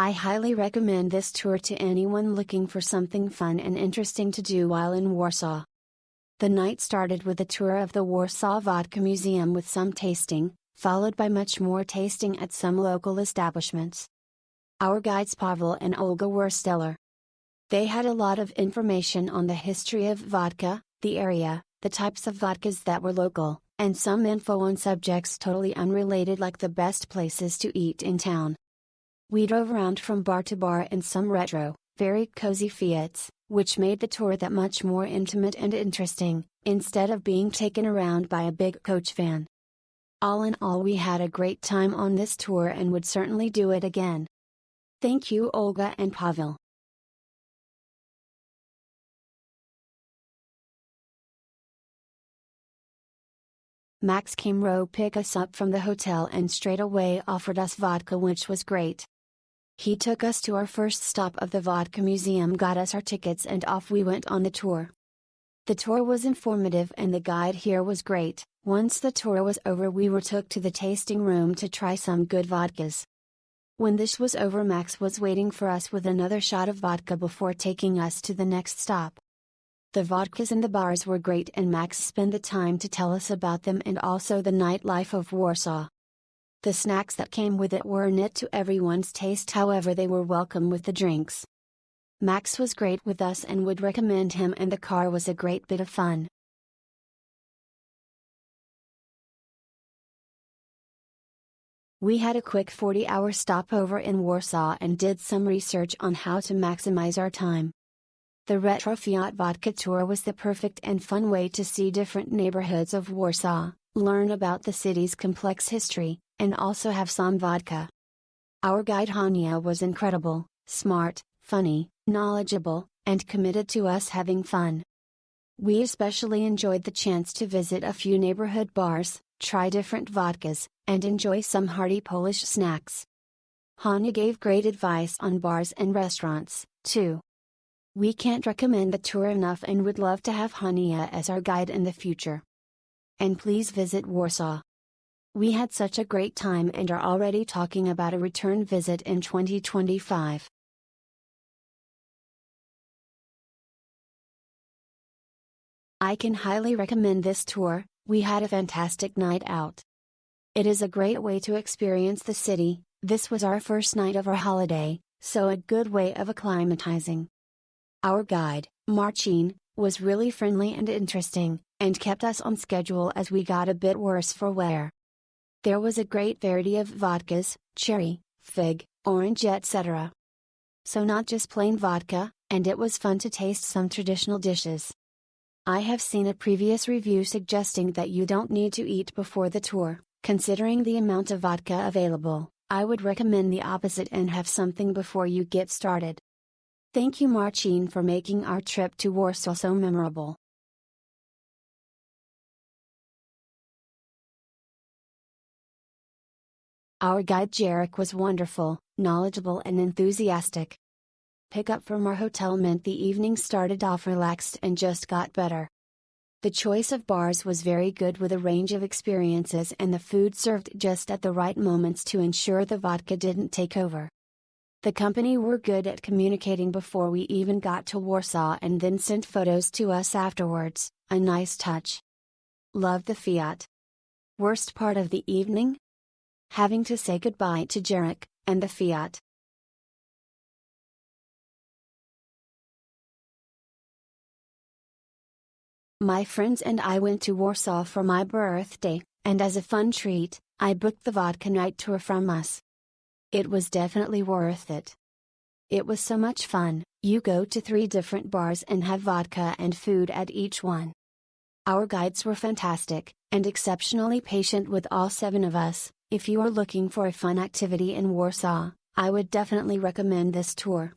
I highly recommend this tour to anyone looking for something fun and interesting to do while in Warsaw. The night started with a tour of the Warsaw Vodka Museum with some tasting, followed by much more tasting at some local establishments. Our guides Pavel and Olga were stellar. They had a lot of information on the history of vodka, the area, the types of vodkas that were local, and some info on subjects totally unrelated like the best places to eat in town. We drove around from bar to bar in some retro, very cozy Fiats, which made the tour that much more intimate and interesting, instead of being taken around by a big coach van. All in all, we had a great time on this tour and would certainly do it again. Thank you, Olga and Pavel. Max came pick us up from the hotel and straight away offered us vodka, which was great. He took us to our first stop of the Vodka Museum, got us our tickets, and off we went on the tour. The tour was informative and the guide here was great. Once the tour was over, we were took to the tasting room to try some good vodkas. When this was over, Max was waiting for us with another shot of vodka before taking us to the next stop. The vodkas in the bars were great and Max spent the time to tell us about them and also the nightlife of Warsaw. The snacks that came with it were not to everyone's taste, however they were welcome with the drinks. Max was great with us and would recommend him, and the car was a great bit of fun. We had a quick 40-hour stopover in Warsaw and did some research on how to maximize our time. The retro Fiat vodka tour was the perfect and fun way to see different neighborhoods of Warsaw, learn about the city's complex history, and also have some vodka. Our guide Hania was incredible, smart, funny, knowledgeable, and committed to us having fun. We especially enjoyed the chance to visit a few neighborhood bars, try different vodkas, and enjoy some hearty Polish snacks. Hania gave great advice on bars and restaurants, too. We can't recommend the tour enough and would love to have Hania as our guide in the future. And please visit Warsaw. We had such a great time and are already talking about a return visit in 2025. I can highly recommend this tour. We had a fantastic night out. It is a great way to experience the city. This was our first night of our holiday, so a good way of acclimatizing. Our guide, Marcin, was really friendly and interesting, and kept us on schedule as we got a bit worse for wear. There was a great variety of vodkas, cherry, fig, orange, etc. So not just plain vodka, and it was fun to taste some traditional dishes. I have seen a previous review suggesting that you don't need to eat before the tour. Considering the amount of vodka available, I would recommend the opposite and have something before you get started. Thank you, Marcin, for making our trip to Warsaw so memorable. Our guide Jarek was wonderful, knowledgeable and enthusiastic. Pickup from our hotel meant the evening started off relaxed and just got better. The choice of bars was very good with a range of experiences, and the food served just at the right moments to ensure the vodka didn't take over. The company were good at communicating before we even got to Warsaw and then sent photos to us afterwards, a nice touch. Loved the Fiat. Worst part of the evening? Having to say goodbye to Jarek, and the Fiat. My friends and I went to Warsaw for my birthday, and as a fun treat, I booked the vodka night tour from us. It was definitely worth it. It was so much fun. You go to 3 different bars and have vodka and food at each one. Our guides were fantastic, and exceptionally patient with all 7 of us. If you are looking for a fun activity in Warsaw, I would definitely recommend this tour.